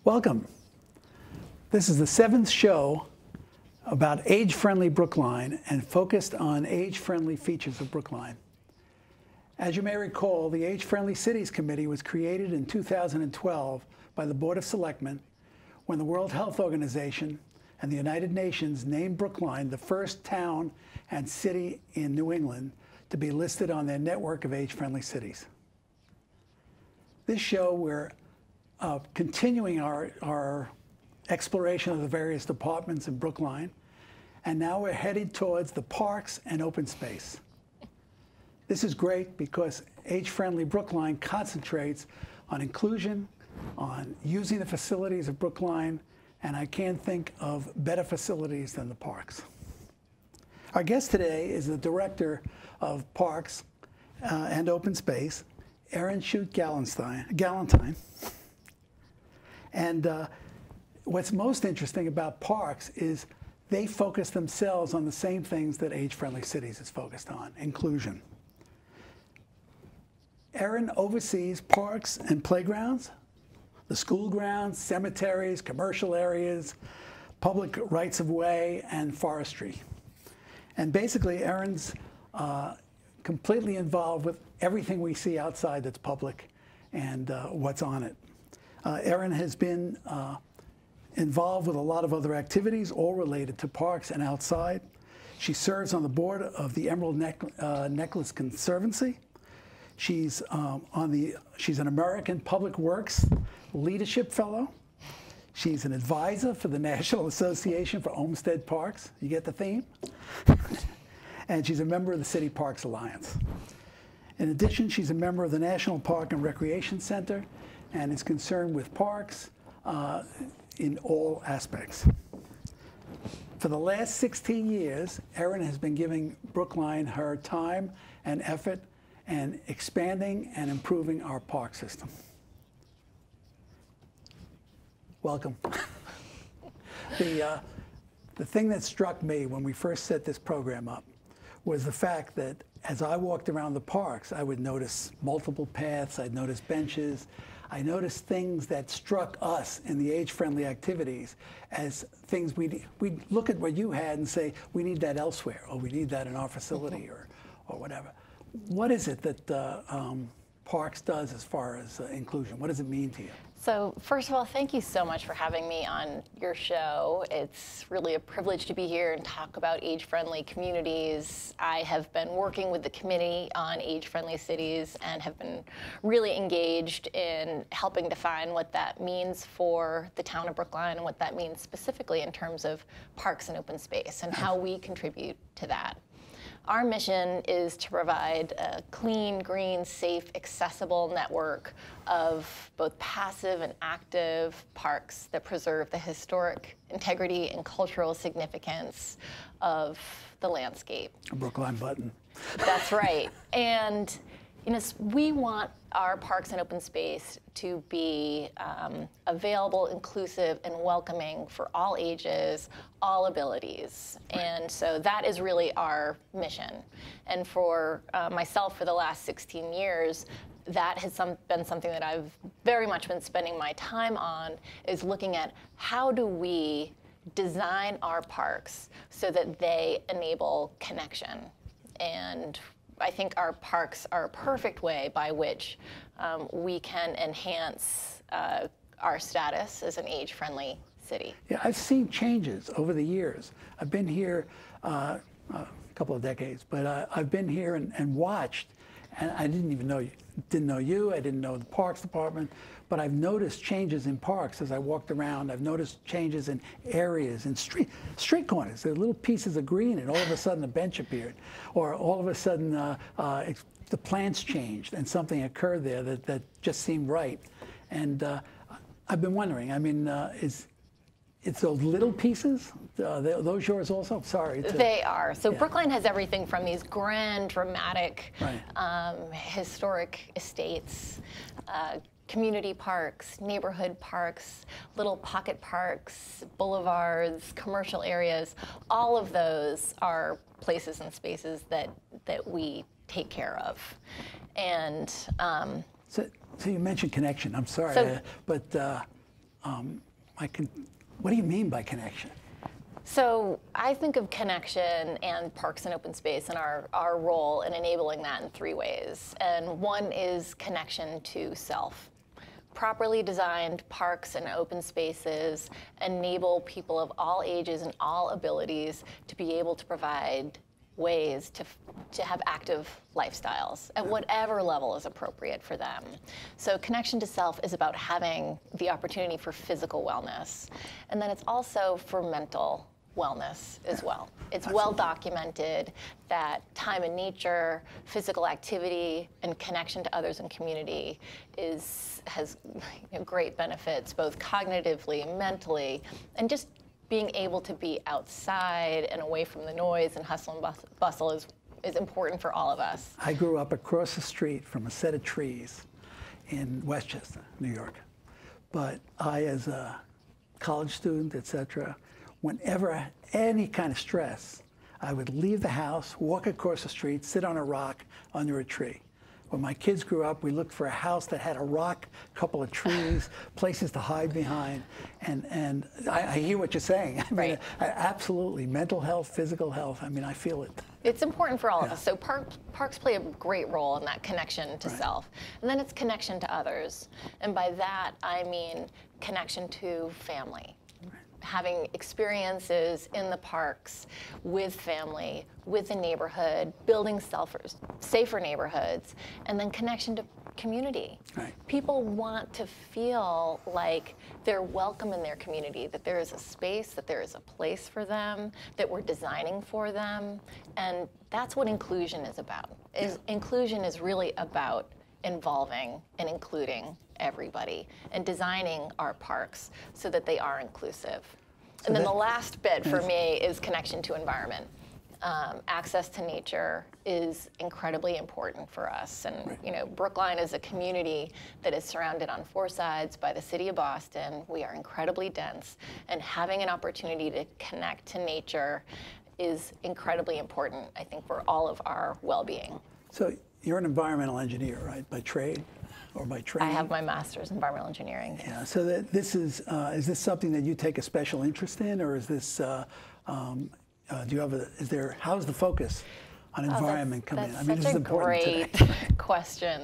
Welcome. This is the 7th show about age-friendly Brookline and focused on age-friendly features of Brookline. As you may recall, the Age-Friendly Cities Committee was created in 2012 by the Board of Selectmen when the World Health Organization and the United Nations named Brookline the first town and city in New England to be listed on their network of age-friendly cities. This show, we're continuing our exploration of the various departments in Brookline, and now we're headed towards the parks and open space. This is great because age-friendly Brookline concentrates on inclusion, on using the facilities of Brookline, and I can't think of better facilities than the parks. Our guest today is the Director of Parks and Open Space, Erin Galentine. And what's most interesting about parks is they focus themselves on the same things that age-friendly cities is focused on, inclusion. Erin oversees parks and playgrounds, the school grounds, cemeteries, commercial areas, public rights-of-way, and forestry. And basically, Erin's completely involved with everything we see outside that's public and what's on it. Erin has been involved with a lot of other activities, all related to parks and outside. She serves on the board of the Emerald Necklace Conservancy. She's an American Public Works Leadership Fellow. She's an advisor for the National Association for Olmstead Parks. You get the theme? And she's a member of the City Parks Alliance. In addition, she's a member of the National Park and Recreation Center and is concerned with parks in all aspects. For the last 16 years, Erin has been giving Brookline her time and effort and expanding and improving our park system. Welcome. The thing that struck me when we first set this program up was the fact that as I walked around the parks, I would notice multiple paths, I'd notice benches, I noticed things that struck us in the age-friendly activities as things we'd look at what you had and say, we need that elsewhere, or we need that in our facility, or whatever. What is it that Parks does as far as inclusion? What does it mean to you? So first of all, thank you so much for having me on your show. It's really a privilege to be here and talk about age-friendly communities. I have been working with the committee on age-friendly cities and have been really engaged in helping define what that means for the town of Brookline and what that means specifically in terms of parks and open space and how we contribute to that. Our mission is to provide a clean, green, safe, accessible network of both passive and active parks that preserve the historic integrity and cultural significance of the landscape. A Brookline button. That's right. And you know, we want our parks and open space to be available, inclusive, and welcoming for all ages, all abilities. And so that is really our mission. And for myself, for the last 16 years, that has been something that I've very much been spending my time on, is looking at how do we design our parks so that they enable connection. And I think our parks are a perfect way by which we can enhance our status as an age-friendly city. Yeah, I've seen changes over the years. I've been here a couple of decades, but I've been here and watched, and I didn't even know you. Didn't know you, I didn't know the Parks Department, but I've noticed changes in parks as I walked around. I've noticed changes in areas and street corners. There are little pieces of green, and all of a sudden a bench appeared. Or all of a sudden the plants changed, and something occurred there that just seemed right. And I've been wondering, I mean, it's those little pieces. Those yours also? Sorry. They are. So yeah. Brookline has everything from these grand, dramatic, Right. historic estates, community parks, neighborhood parks, little pocket parks, boulevards, commercial areas. All of those are places and spaces that we take care of. And so you mentioned connection. I'm sorry, what do you mean by connection? So I think of connection and parks and open space and our role in enabling that in 3 ways. And one is connection to self. Properly designed parks and open spaces enable people of all ages and all abilities to be able to provide ways to have active lifestyles at whatever level is appropriate for them. So connection to self is about having the opportunity for physical wellness. And then it's also for mental wellness as well. It's well documented that time in nature, physical activity, and connection to others and community has great benefits, both cognitively, mentally, and just being able to be outside and away from the noise and hustle and bustle is important for all of us. I grew up across the street from a set of trees in Westchester, New York. But I, as a college student, etc., whenever any kind of stress, I would leave the house, walk across the street, sit on a rock under a tree. When my kids grew up, we looked for a house that had a rock, a couple of trees, places to hide behind. And I hear what you're saying. I mean, Right. Absolutely. Mental health, physical health. I mean, I feel it. It's important for all of us. So parks play a great role in that connection to self. And then it's connection to others. And by that, I mean connection to family. Having experiences in the parks with family, with the neighborhood, building safer neighborhoods, and then connection to community. Right. People want to feel like they're welcome in their community, that there is a space, that there is a place for them, that we're designing for them. And that's what inclusion is about. Inclusion is really about involving and including everybody and designing our parks so that they are inclusive. And then the last bit for me is connection to environment. Access to nature is incredibly important for us. And you know, Brookline is a community that is surrounded on 4 sides by the city of Boston. We are incredibly dense, and having an opportunity to connect to nature is incredibly important, I think, for all of our well-being. So you're an environmental engineer, right, by trade or by training? I have my master's in environmental engineering. Yeah. So this is this something that you take a special interest in, or is this do you have how's the focus on environment come in? I mean, this is important today. That's a great question.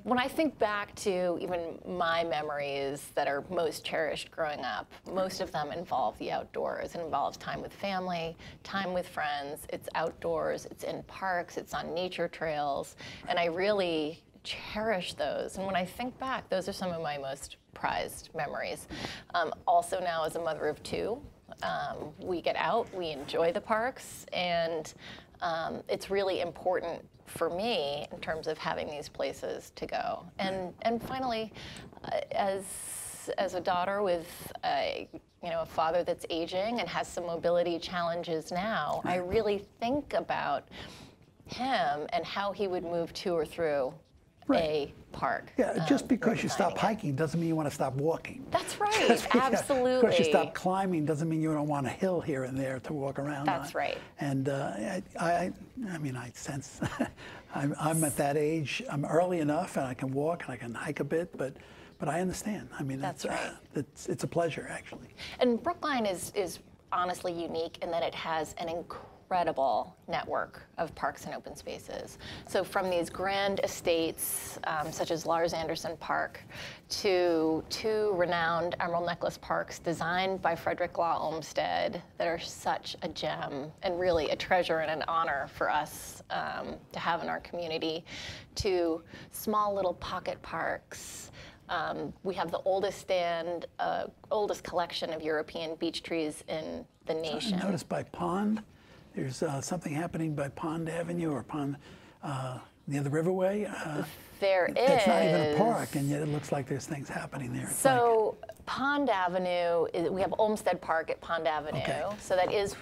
When I think back to even my memories that are most cherished growing up, most of them involve the outdoors. It involves time with family, time with friends. It's outdoors, it's in parks, it's on nature trails, and I really cherish those. And when I think back, those are some of my most prized memories. Also now as a mother of 2, we get out, we enjoy the parks, and it's really important for me in terms of having these places to go. And finally, as a daughter with a father that's aging and has some mobility challenges now, I really think about him and how he would move to or through a park. Yeah, just because you stop hiking doesn't mean you want to stop walking. That's right, absolutely. Because you stop climbing doesn't mean you don't want a hill here and there to walk around That's on. right. And I mean, I sense I'm at that age. I'm early enough, and I can walk and I can hike a bit, but I understand. I mean, that's right. It's a pleasure, actually. And Brookline is honestly unique in that it has an incredible network of parks and open spaces. So from these grand estates, such as Lars Anderson Park, to 2 renowned Emerald Necklace parks designed by Frederick Law Olmstead that are such a gem and really a treasure and an honor for us to have in our community, to small little pocket parks. We have the oldest collection of European beech trees in the nation. I noticed by Pond, there's something happening by Pond Avenue or Pond. near the Riverway. There is. It's not even a park, and yet it looks like there's things happening there. It's so Pond Avenue, we have Olmstead Park at Pond Avenue. Okay. So that is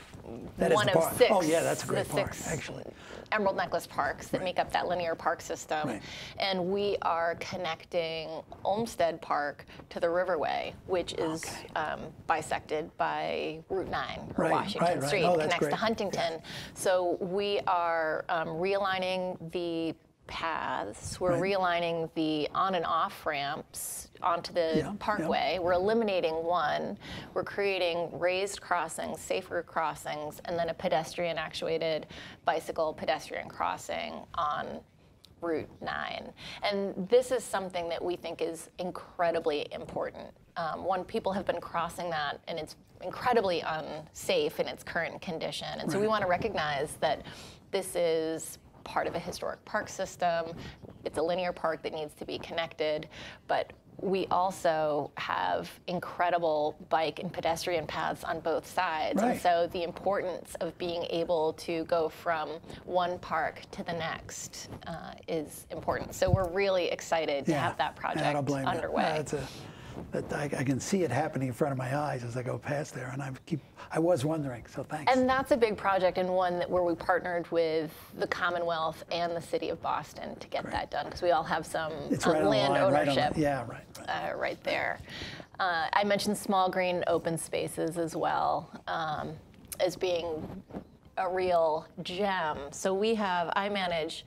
That is one the of park. 6. Oh, yeah, that's a great park, six actually. Emerald Necklace parks that make up that linear park system. Right. And we are connecting Olmstead Park to the Riverway, which is bisected by Route 9 or Right, Washington right. Street. Oh, It that's connects great. to Huntington. Yeah. So we are realigning the paths. We're realigning the on and off ramps onto the parkway. We're eliminating one. We're creating raised crossings, safer crossings, and then a pedestrian actuated bicycle pedestrian crossing on Route 9. And this is something that we think is incredibly important. One, people have been crossing that, and it's incredibly unsafe in its current condition. And so we want to recognize that this is part of a historic park system. It's a linear park that needs to be connected, but we also have incredible bike and pedestrian paths on both sides. Right. And so the importance of being able to go from one park to the next is important. So we're really excited to have that project I don't blame underway. I can see it happening in front of my eyes as I go past there, and I was wondering, so thanks. And that's a big project, and one where we partnered with the Commonwealth and the City of Boston to get that done, because we all have some It's right on the land line, right on the- ownership. Right there. I mentioned small green open spaces as well as being a real gem. So I manage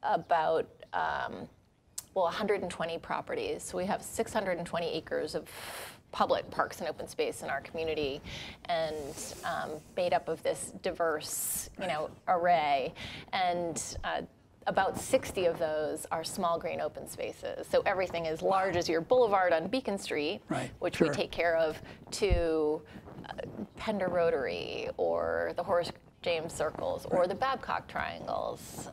about 120 properties. So we have 620 acres of public parks and open space in our community, and made up of this diverse, array. And about 60 of those are small green open spaces. So everything as large as your boulevard on Beacon Street, which we take care of, to Pender Rotary or the Horace James Circles or the Babcock Triangles.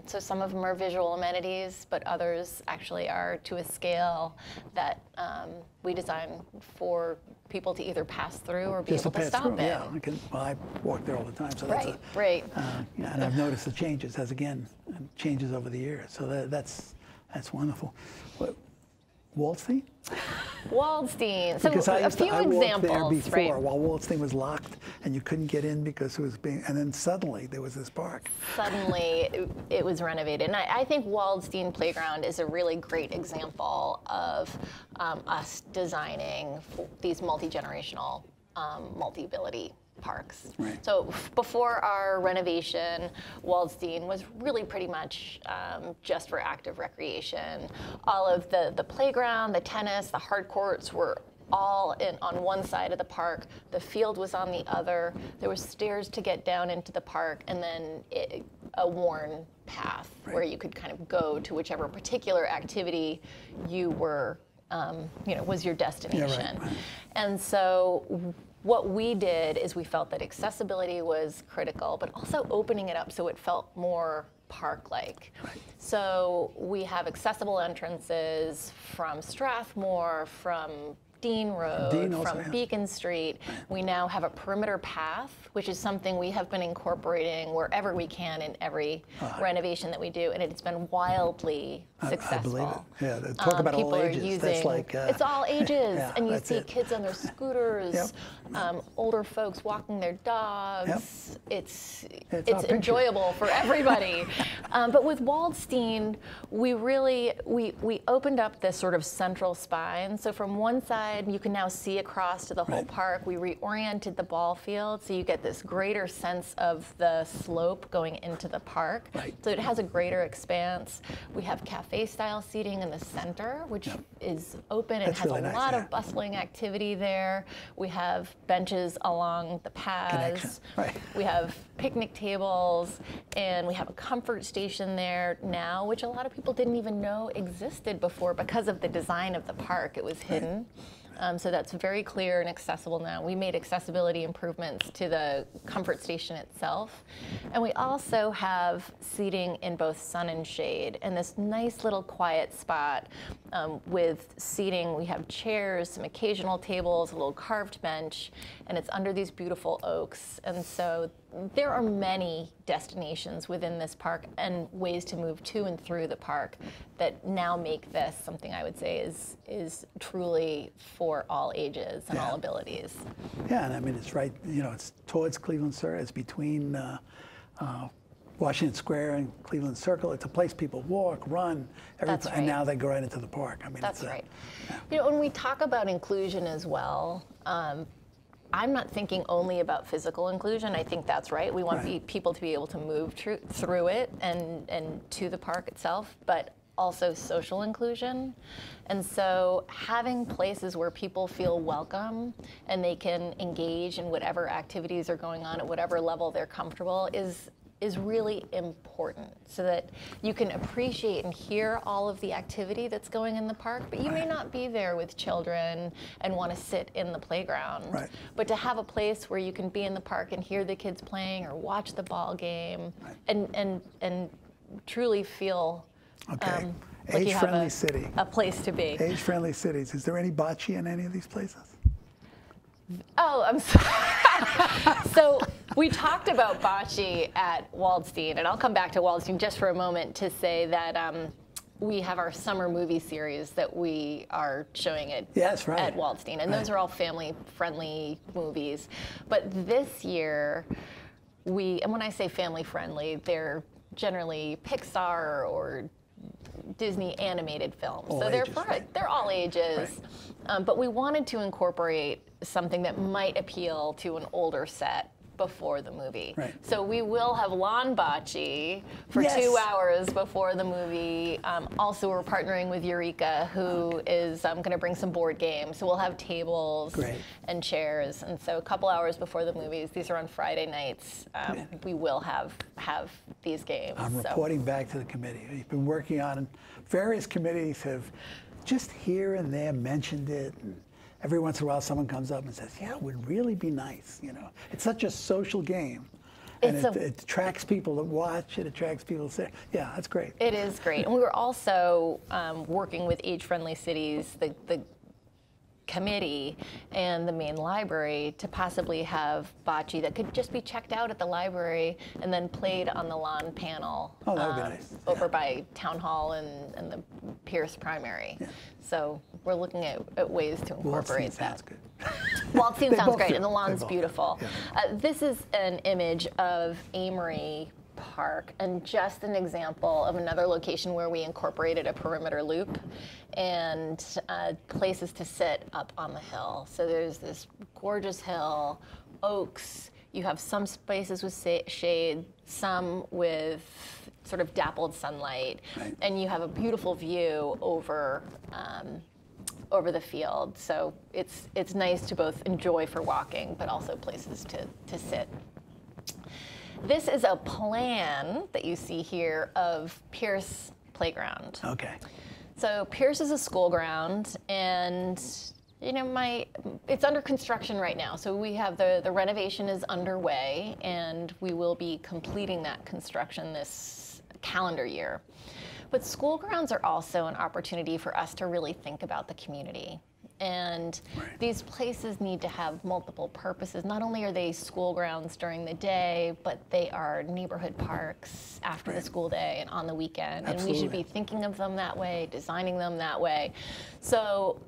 So some of them are visual amenities, but others actually are to a scale that we design for people to either pass through or be Just able to to pass stop through, in. I walk there all the time, so that's Right. and I've noticed the changes changes over the years. So that's wonderful. Waldstein? Waldstein. So Because I walked there examples, before while Waldstein was locked and you couldn't get in because it was and then suddenly there was this park. Suddenly it was renovated. And I think Waldstein Playground is a really great example of us designing these multi-generational, multi-ability parks. Right. So before our renovation, Waldstein was really pretty much just for active recreation. All of the playground, the tennis, the hard courts were all on one side of the park. The field was on the other. There was stairs to get down into the park, and then a worn path where you could kind of go to whichever particular activity you were, was your destination. Right. And so what we did is we felt that accessibility was critical, but also opening it up so it felt more park-like. Right. So we have accessible entrances from Strathmore, from Dean Road, from Beacon Street. We now have a perimeter path, which is something we have been incorporating wherever we can in every renovation that we do, and it's been wildly successful. I believe it. Yeah, talk about all ages. That's like it's all ages, and you see it. kids on their scooters, older folks walking their dogs. It's enjoyable for everybody. But with Waldstein, we opened up this sort of central spine. So from one side, you can now see across to the whole park. We reoriented the ball field, so you get this greater sense of the slope going into the park. Right. So it has a greater expanse. We have cafe-style seating in the center, which is open and has really a nice, lot of bustling activity there. We have benches along the paths. We have picnic tables, and we have a comfort station there now, which a lot of people didn't even know existed before because of the design of the park. It was hidden. So that's very clear and accessible now. We made accessibility improvements to the comfort station itself. And we also have seating in both sun and shade, and this nice little quiet spot with seating. We have chairs, some occasional tables, a little carved bench, and it's under these beautiful oaks. And so there are many destinations within this park and ways to move to and through the park that now make this something I would say is truly for all ages and all abilities. Yeah, and I mean, it's right, it's towards Cleveland Circle, it's between Washington Square and Cleveland Circle. It's a place people walk, run, That's right. And now they go right into the park. I mean, that's right. Yeah. When we talk about inclusion as well, I'm not thinking only about physical inclusion. I think that's right. We want people to be able to move through it and to the park itself, but also social inclusion. And so having places where people feel welcome and they can engage in whatever activities are going on at whatever level they're comfortable is really important, so that you can appreciate and hear all of the activity that's going in the park, but you may not be there with children and want to sit in the playground. Right. But to have a place where you can be in the park and hear the kids playing or watch the ball game and truly feel like you have a place to be. Age-friendly cities. Is there any bocce in any of these places? Oh, I'm sorry. So we talked about bocce at Waldstein, and I'll come back to Waldstein just for a moment to say that we have our summer movie series that we are showing at Waldstein, and those are all family-friendly movies. But this year, and when I say family-friendly, they're generally Pixar or Disney animated films. All so ages, they're all ages. Right. But we wanted to incorporate something that might appeal to an older set before the movie. Right. So we will have lawn bocce for 2 hours before the movie. Also, we're partnering with Eureka, who is going to bring some board games. So we'll have tables and chairs. And so a couple hours before the movies, these are on Friday nights, we will have these games. I'm reporting back to the committee. We've been working on, various committees have just here and there mentioned it. And every once in a while, someone comes up and says, "Yeah, it would really be nice." It's such a social game, and it attracts people to watch. It attracts people to say, "Yeah, that's great." It is great, and we were also working with age-friendly cities, the committee and the main library, to possibly have bocce that could just be checked out at the library and then played on the lawn panel that would be nice. Over by Town Hall and the Pierce Primary. Yeah. So we're looking at ways to incorporate that. Sounds good. Waldstein sounds great, and the lawn's beautiful. Yeah. This is an image of Amory Park, and just an example of another location where we incorporated a perimeter loop and places to sit up on the hill. So there's this gorgeous hill, oaks. You have some spaces with shade, some with sort of dappled sunlight, and you have a beautiful view over the field. So it's nice to both enjoy for walking, but also places to sit. This is a plan that you see here of Pierce Playground. Okay. So Pierce is a school ground, and it's under construction right now. So we have the renovation is underway, and we will be completing that construction this calendar year. But school grounds are also an opportunity for us to really think about the community. And these places need to have multiple purposes. Not only are they school grounds during the day, but they are neighborhood parks after the school day and on the weekend. Absolutely. And we should be thinking of them that way, designing them that way. So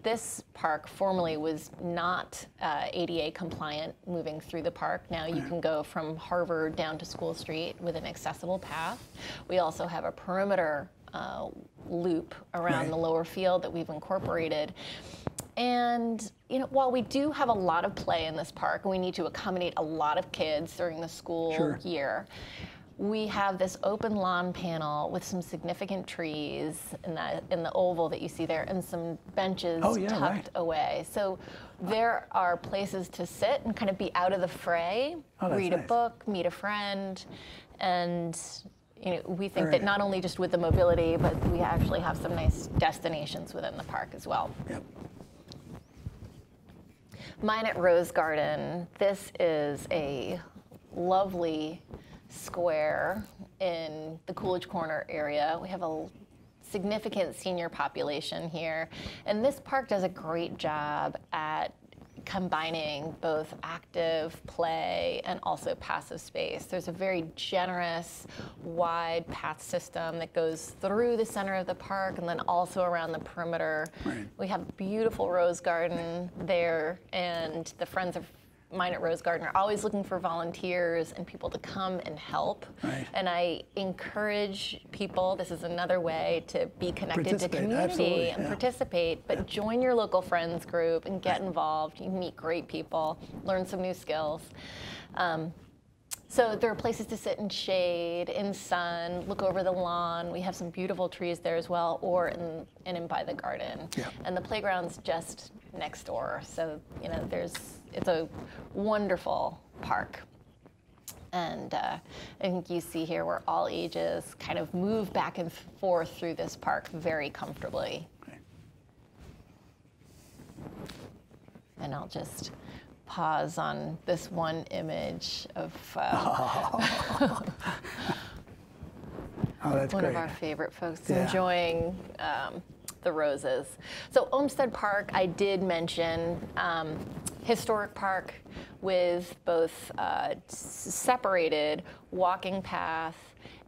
this park formerly was not ADA compliant moving through the park. Now you can go from Harvard down to School Street with an accessible path. We also have a perimeter loop around the lower field that we've incorporated. And while we do have a lot of play in this park, and we need to accommodate a lot of kids during the school year, we have this open lawn panel with some significant trees in the oval that you see there, and some benches tucked away. So there are places to sit and kind of be out of the fray, read a book, meet a friend, and we think that not only just with the mobility, but we actually have some nice destinations within the park as well. Yep. Mine at Rose Garden, this is a lovely square in the Coolidge Corner area. We have a significant senior population here, and this park does a great job at combining both active play and also passive space. There's a very generous, wide path system that goes through the center of the park and then also around the perimeter. Right. We have a beautiful rose garden there, and the Friends of Mine at Rose Garden are always looking for volunteers and people to come and help. Right. And I encourage people, this is another way to be connected to community and participate, but join your local friends group and get involved. You meet great people, learn some new skills. So there are places to sit in shade, in sun, look over the lawn. We have some beautiful trees there as well, or in by the garden. Yeah. And the playground's just next door. So, you know, it's a wonderful park. And I think you see here where all ages kind of move back and forth through this park very comfortably. Okay. And I'll just pause on this one image of that's one great. of our favorite folks enjoying the roses. So Olmstead Park, I did mention, historic park with both separated walking path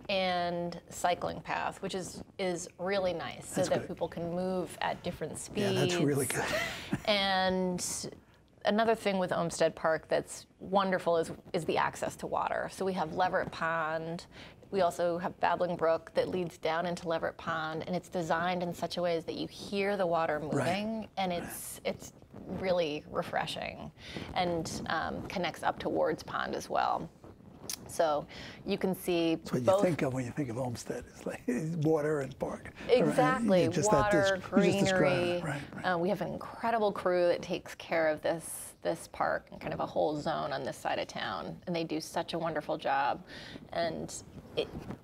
and cycling path, which is really nice, so that people can move at different speeds. Yeah, that's really good. And another thing with Olmstead Park that's wonderful is the access to water. So we have Leverett Pond. We also have Babbling Brook that leads down into Leverett Pond, and it's designed in such a way that you hear the water moving, and it's really refreshing, and connects up to Ward's Pond as well. So you can see That's what both. you think of when you think of Olmstead. It's like water and park. Exactly, Just water, greenery. Right. We have an incredible crew that takes care of this park and kind of a whole zone on this side of town, and they do such a wonderful job. And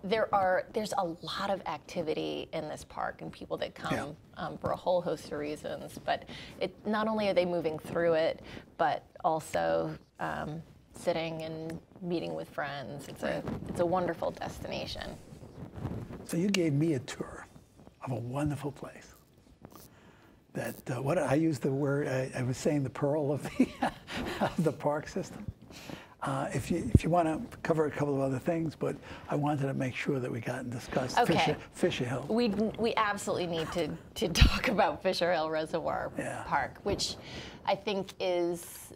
there's a lot of activity in this park and people that come for a whole host of reasons. But not only are they moving through it, but also sitting and meeting with friends. It's a wonderful destination. So you gave me a tour of a wonderful place. That what I used the word, I was saying the pearl of the park system. If you want to cover a couple of other things, but I wanted to make sure that we got and discussed Fisher Hill. We absolutely need to talk about Fisher Hill Reservoir Park, which I think is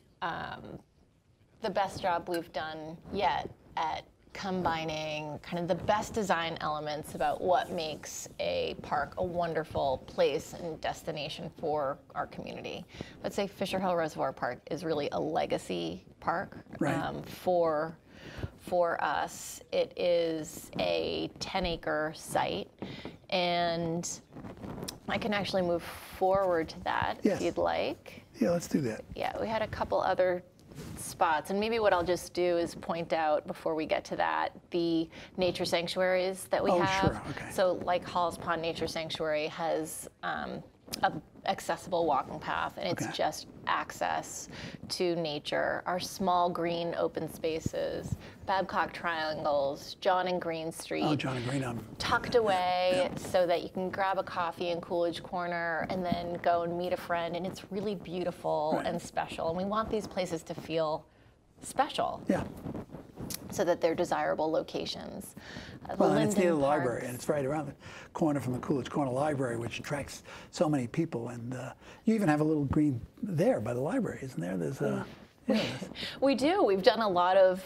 the best job we've done yet at combining kind of the best design elements about what makes a park a wonderful place and destination for our community. Let's say Fisher Hill Reservoir Park is really a legacy park for us. It is a 10-acre site, and I can actually move forward to that if you'd like. Yeah, let's do that. Yeah, we had a couple other spots, and maybe what I'll just do is point out before we get to that the nature sanctuaries that we have. Sure. Okay. So like Halls Pond Nature Sanctuary has a accessible walking path, and it's just access to nature. Our small green open spaces, Babcock Triangles, John and Green Street. Oh, John and Green. Tucked away so that you can grab a coffee in Coolidge Corner and then go and meet a friend, and it's really beautiful and special. And we want these places to feel special. Yeah. So that they're desirable locations. Well, and it's near the library, and it's right around the corner from the Coolidge Corner Library, which attracts so many people. And you even have a little green there by the library, isn't there? There's We do. We've done a lot of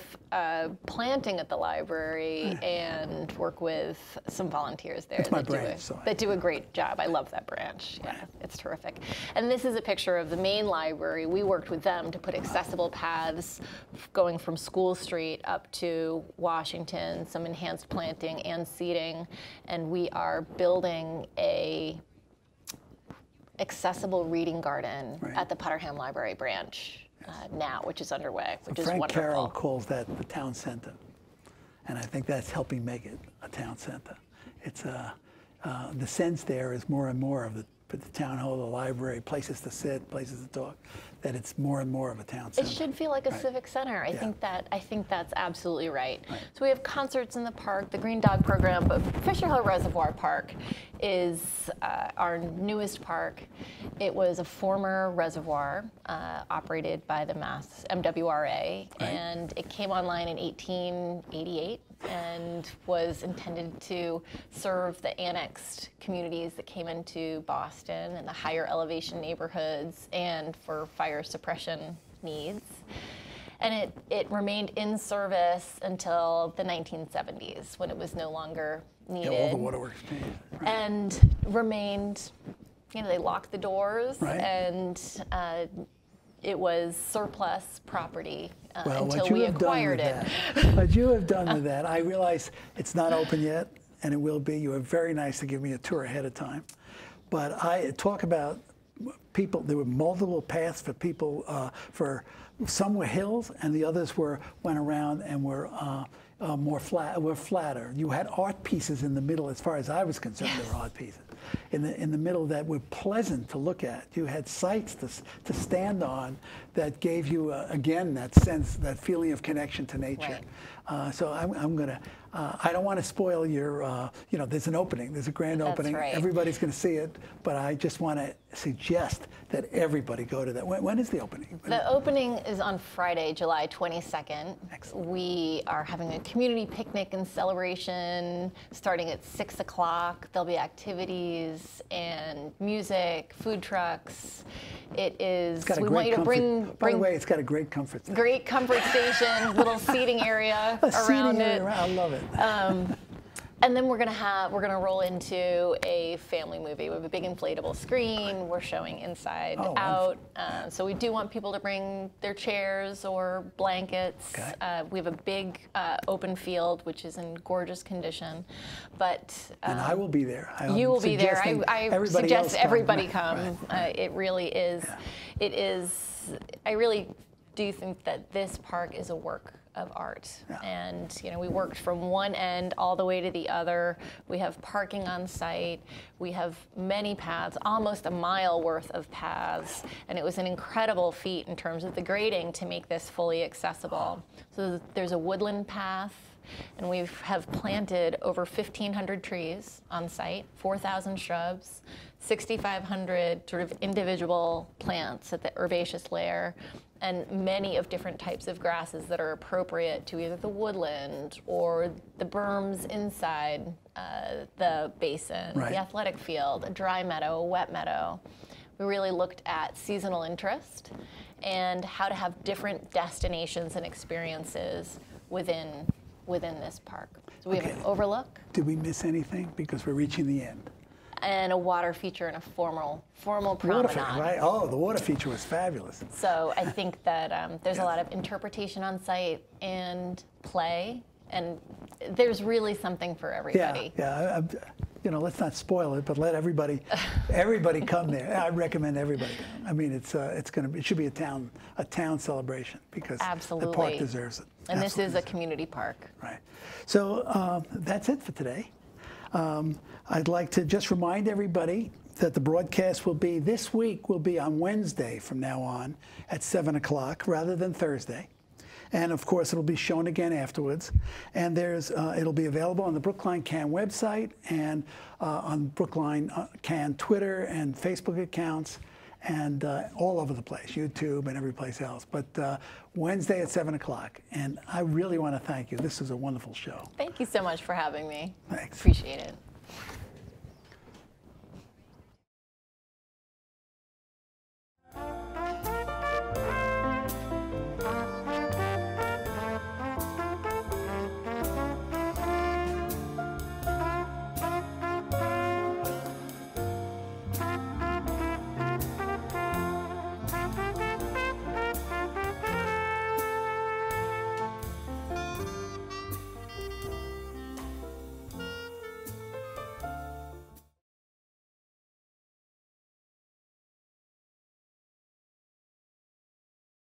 planting at the library and work with some volunteers there that do a great job. I love that branch. Yeah, it's terrific. And this is a picture of the main library. We worked with them to put accessible paths going from School Street up to Washington, some enhanced planting and seating, and we are building a accessible reading garden at the Putterham Library branch. Now, which is underway, which is wonderful. Frank Carroll calls that the town center, and I think that's helping make it a town center. It's the sense there is more and more of but the town hall, the library, places to sit, places to talk, that it's more and more of a town center. It should feel like a civic center. I think that's absolutely right. So we have concerts in the park, the Green Dog program, but Fisher Hill Reservoir Park is our newest park. It was a former reservoir operated by the Mass MWRA, and it came online in 1888 and was intended to serve the annexed communities that came into Boston and the higher elevation neighborhoods and for fire suppression needs. And it remained in service until the 1970s when it was no longer needed. Yeah, all the waterworks changed. And remained, they locked the doors and it was surplus property until we acquired it. What you have done with that, I realize it's not open yet, and it will be. You were very nice to give me a tour ahead of time. But I talk about people, there were multiple paths for people, some were hills, and the others went around and were flatter. You had art pieces in the middle, as far as I was concerned, there were art pieces in the middle that were pleasant to look at. You had sites to stand on that gave you, again, that sense, that feeling of connection to nature. So I'm going to, I don't want to spoil your, there's an opening, there's a grand opening. Right. Everybody's going to see it, but I just want to suggest that everybody go to that. When is the opening? The opening is on Friday, July 22nd. Excellent. We are having a community picnic and celebration starting at 6 o'clock. There'll be activities and music, food trucks. We want you to bring. By the way, it's got a great comfort station. Great comfort station, little seating area around it. I love it. And then we're gonna roll into a family movie. We have a big inflatable screen. We're showing Inside Out. So we do want people to bring their chairs or blankets. We have a big open field, which is in gorgeous condition. But and I will be there. You will be there. I suggest everybody come. It really is. Yeah. It is. I really do think that this park is a work of art. And we worked from one end all the way to the other. We have parking on site. We have many paths, almost a mile worth of paths. And it was an incredible feat in terms of the grading to make this fully accessible. So there's a woodland path, and we have planted over 1,500 trees on site, 4,000 shrubs, 6,500 sort of individual plants at the herbaceous layer, and many of different types of grasses that are appropriate to either the woodland or the berms inside the basin, the athletic field, a dry meadow, a wet meadow. We really looked at seasonal interest and how to have different destinations and experiences within this park. So we have an overlook. Did we miss anything? Because we're reaching the end. And a water feature and a formal promenade. Water feature, right? Oh, the water feature was fabulous. So I think that there's a lot of interpretation on site and play, and there's really something for everybody. Yeah. Let's not spoil it, but let everybody come there. I recommend everybody come. I mean, it should be a town celebration because the park deserves it. And this is a community park. Right. So that's it for today. I'd like to just remind everybody that the broadcast this week will be on Wednesday from now on at 7 o'clock rather than Thursday. And of course, it'll be shown again afterwards. And it'll be available on the Brookline Can website and on Brookline Can Twitter and Facebook accounts and all over the place, YouTube and every place else. But Wednesday at 7 o'clock. And I really want to thank you. This was a wonderful show. Thank you so much for having me. Thanks. Appreciate it.